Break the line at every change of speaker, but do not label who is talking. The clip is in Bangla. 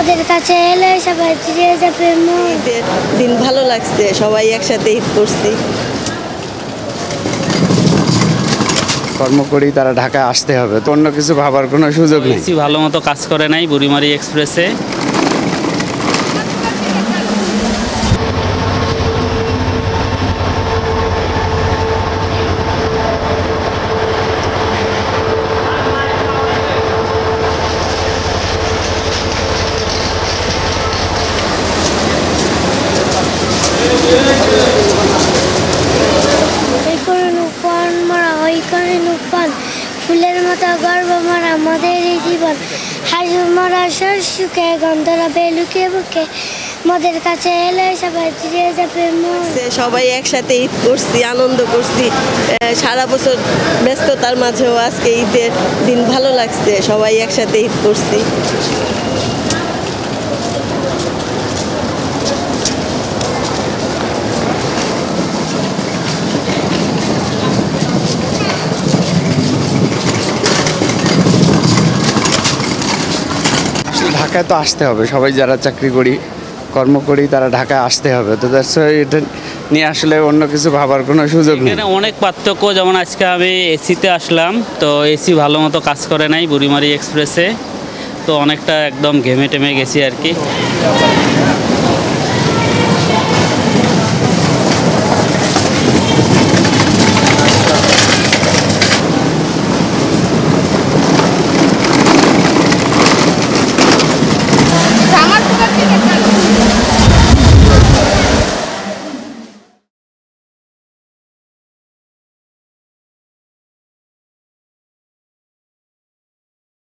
মোদের কাছে এলে সবাই ফিরে যাবে মন।
ঈদের দিন ভালো লাগছে, সবাই একসাথে ঈদ করছি।
কর্ম করি তারা ঢাকায় আসতে হবে, তো অন্য কিছু ভাবার কোনো সুযোগ নেই।
এসি ভালো মতো কাজ করে নাই বুড়িমারি এক্সপ্রেসে।
এই করে নুপান মারা ওই করে নুপান, ফুলের মতো গর্ব মারা আমাদের এই জীবন। হাসু মারা সর সুখে গন্ধরা বেলুকে বুকে, মোদের কাছে এলে সবাই ফিরে যাবে মন।
সবাই একসাথে ঈদ করছি, আনন্দ করছি। সারা বছর ব্যস্ততার মাঝেও আজকে ঈদের দিন ভালো লাগছে, সবাই একসাথে ঈদ করছি।
ঢাকায় তো আসতে হবে, সবাই যারা চাকরি করি কর্ম করি তারা ঢাকায় আসতে হবে, তো এটা নিয়ে আসলে অন্য কিছু ভাবার কোনো সুযোগ নেই।
এখানে অনেক পার্থক্য, যেমন আজকে আমি এসিতে আসলাম, তো এসি ভালো মতো কাজ করে নাই বুড়িমারি এক্সপ্রেসে, তো অনেকটা একদম ঘেমে টেমে গেছি আর কি।